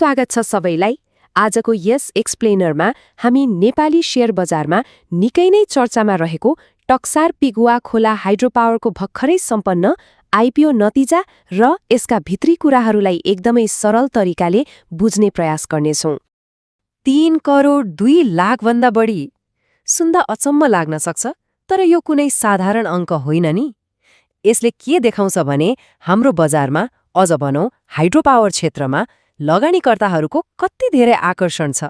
स्वागत छ सबैलाई। आजको यस एक्सप्लेनरमा हामी नेपाली शेयर बजारमा निकै नै चर्चामा रहेको टक्सार पिगुवा खोला हाइड्रोपावरको भर्खरै सम्पन्न आइपिओ नतिजा र यसका भित्री कुराहरूलाई एकदमै सरल तरिकाले बुझ्ने प्रयास गर्नेछौँ। 3 करोड 2 लाखभन्दा बढी सुन्दा अचम्म लाग्न सक्छ, तर यो कुनै साधारण अङ्क होइन नि। यसले के देखाउँछ भने हाम्रो बजारमा, अझ भनौँ हाइड्रोपावर क्षेत्रमा लगानीकर्ताहरूको कति धेरै आकर्षण छ।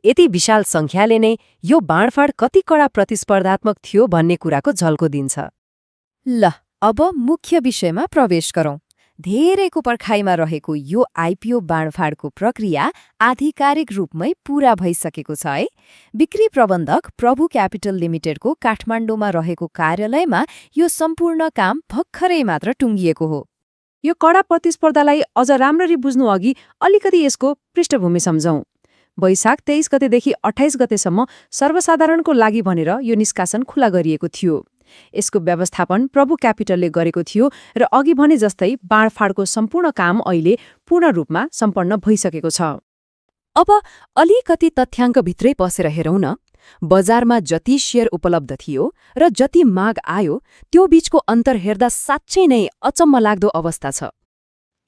यति विशाल सङ्ख्याले नै यो बाँडफाँड कति कडा प्रतिस्पर्धात्मक थियो भन्ने कुराको झल्को दिन्छ। ल अब मुख्य विषयमा प्रवेश गरौँ। धेरैको पर्खाइमा रहेको यो आइपिओ बाँडफाँडको प्रक्रिया आधिकारिक रूपमै पूरा भइसकेको छ है। बिक्री प्रबन्धक प्रभु क्यापिटल लिमिटेडको काठमाडौँमा रहेको कार्यालयमा यो सम्पूर्ण काम भर्खरै मात्र टुङ्गिएको हो। यो कडा प्रतिस्पर्धालाई अझ राम्ररी बुझ्नु अघि अलिकति यसको पृष्ठभूमि सम्झौँ। वैशाख 23 गतेदेखि 28 गतेसम्म सर्वसाधारणको लागि भनेर यो निष्कासन खुला गरिएको थियो। यसको व्यवस्थापन प्रभु क्यापिटलले गरेको थियो र अघि भने जस्तै बाँडफाँडको सम्पूर्ण काम अहिले पूर्ण रूपमा सम्पन्न भइसकेको छ। अब अलिकति तथ्याङ्कभित्रै पसेर हेरौँ न। बजारमा जति शेयर उपलब्ध थियो र जति माग आयो त्यो बीचको अन्तर हेर्दा साँच्चै नै अचम्म लाग्दो अवस्था छ।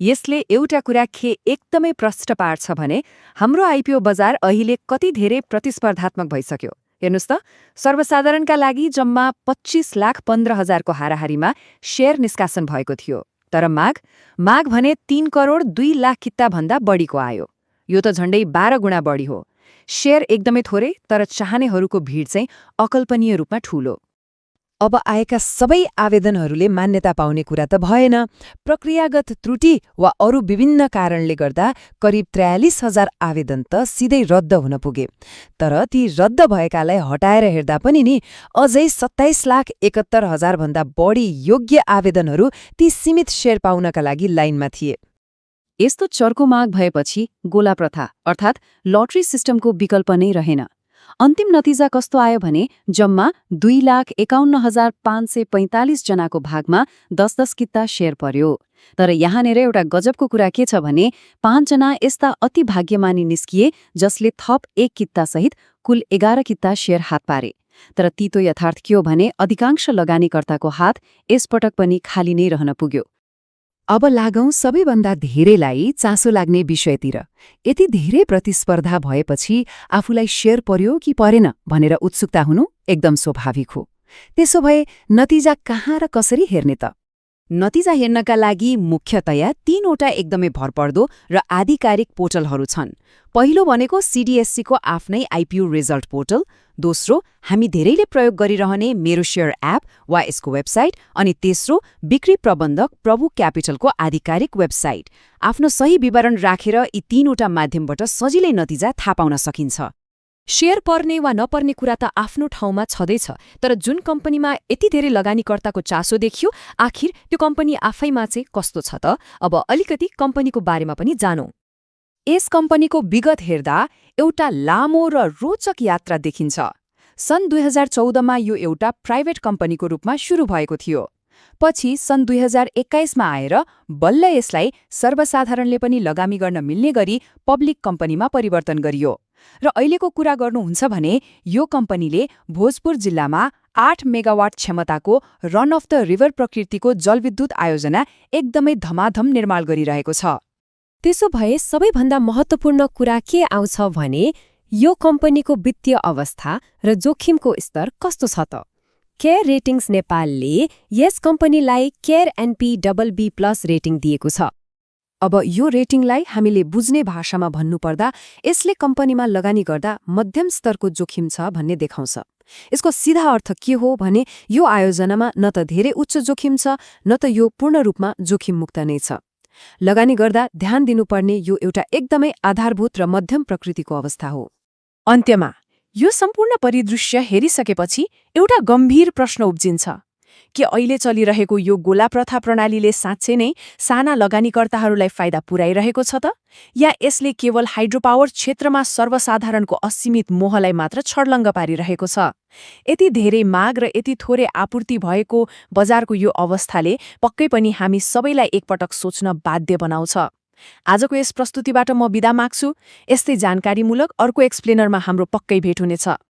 यसले एउटा कुरा एकदमै प्रष्ट पार्छ भने हाम्रो आइपिओ बजार अहिले कति धेरै प्रतिस्पर्धात्मक भइसक्यो। हेर्नुस् त, सर्वसाधारणका लागि जम्मा 25,15,000 को हाराहारीमा शेयर निष्कासन भएको थियो, तर माग भने 3 करोड 2 लाख किताभन्दा बढीको आयो। यो त झण्डै 12 गुणा बढी हो। शेयर एकदमै थोरै, तर चाहनेहरूको भिड चाहिँ अकल्पनीय रूपमा ठूलो। अब आएका सबै आवेदनहरूले मान्यता पाउने कुरा त भएन। प्रक्रियागत त्रुटि वा अरू विभिन्न कारणले गर्दा करिब 43,000 आवेदन त सिधै रद्द हुन पुगे। तर ती रद्द भएकालाई हटाएर हेर्दा पनि नि अझै 27,71,000 भन्दा बढी योग्य आवेदनहरू ती सीमित शेयर पाउनका लागि लाइनमा थिए। यस्तो चर्को माग भएपछि गोला प्रथा अर्थात् लटरी सिस्टमको विकल्प नै रहेन। अन्तिम नतिजा कस्तो आयो भने जम्मा 2,51,545 जनाको भागमा 10-10 किता शेयर पर्यो। तर यहाँनिर एउटा गजबको कुरा के छ भने 5 जना यस्ता अति भाग्यमानी निस्किए जसले थप 1 कितासहित कुल 11 किता शेयर हात पारे। तर तितो यथार्थ के हो भने अधिकांश लगानीकर्ताको हात यसपटक पनि खाली नै रहन पुग्यो। अब लागौं सबैभन्दा धेरैलाई चासो लाग्ने विषयतिर। यति धेरै प्रतिस्पर्धा भएपछि आफूलाई शेयर पर्यो कि परेन भनेर उत्सुकता हुनु एकदम स्वाभाविक हो। त्यसो भए नतिजा कहाँ र कसरी हेर्ने त? नतिजा हेर्नका लागि मुख्यतया 3वटा एकदमै भरपर्दो र आधिकारिक पोर्टलहरू छन्। पहिलो भनेको सिडिएससीको आफ्नै आइपिओ रिजल्ट पोर्टल, दोस्रो हामी धेरैले प्रयोग गरिरहने मेरो शेयर एप वा यसको वेबसाइट, अनि तेस्रो बिक्री प्रबन्धक प्रभु क्यापिटलको आधिकारिक वेबसाइट। आफ्नो सही विवरण राखेर यी 3वटा माध्यमबाट सजिलै नतिजा थाहा पाउन सकिन्छ। शेयर पर्ने वा नपर्ने कुरा त आफ्नो ठाउँमा छँदैछ, तर जुन कम्पनीमा यति धेरै लगानीकर्ताको चासो देखियो, आखिर त्यो कम्पनी आफैमा चाहिँ कस्तो छ त? अब अलिकति कम्पनीको बारेमा पनि जानौँ। यस कम्पनीको विगत हेर्दा एउटा लामो र रोचक यात्रा देखिन्छ। सन् 2014मा यो एउटा प्राइभेट कम्पनीको रूपमा सुरु भएको थियो। पछि सन् 2021मा आएर बल्ल यसलाई सर्वसाधारणले पनि लगानी गर्न मिल्ने गरी पब्लिक कम्पनीमा परिवर्तन गरियो। र अहिलेको कुरा गर्नुहुन्छ भने यो कम्पनीले भोजपुर जिल्लामा 8 मेगावाट क्षमताको रन अफ द रिभर प्रकृतिको जलविद्युत आयोजना एकदमै धमाधम निर्माण गरिरहेको छ। त्यसो भए सबैभन्दा महत्त्वपूर्ण कुरा के आउँछ भने यो कम्पनीको वित्तीय अवस्था र जोखिमको स्तर कस्तो छ त? केयर रेटिङ्स नेपालले यस कम्पनीलाई केयर NP++ रेटिङ दिएको छ। अब यो रेटिङलाई हामीले बुझ्ने भाषामा भन्नुपर्दा यसले कम्पनीमा लगानी गर्दा मध्यम स्तरको जोखिम छ भन्ने देखाउँछ। यसको सिधा अर्थ के हो भने यो आयोजनामा न त धेरै उच्च जोखिम छ, न त यो पूर्ण रूपमा जोखिम मुक्त नै छ। लगानी गर्दा ध्यान दिनुपर्ने यो एउटा एकदमै आधारभूत र मध्यम प्रकृतिको अवस्था हो। अन्त्यमा यो सम्पूर्ण परिदृश्य हेरिसकेपछि एउटा गम्भीर प्रश्न उब्जिन्छ कि अहिले चलिरहेको यो गोला प्रथा प्रणालीले साँच्चै नै साना लगानीकर्ताहरूलाई फाइदा पुर्याइरहेको छ त? या यसले केवल हाइड्रोपावर क्षेत्रमा सर्वसाधारणको असीमित मोहलाई मात्र छर्लङ्ग पारिरहेको छ? यति धेरै माग र यति थोरै आपूर्ति भएको बजारको यो अवस्थाले पक्कै पनि हामी सबैलाई एकपटक सोच्न बाध्य बनाउँछ। आजको यस प्रस्तुतिबाट म बिदा माग्छु। यस्तै जानकारीमूलक अर्को एक्सप्लेनरमा हाम्रो पक्कै भेट हुनेछ।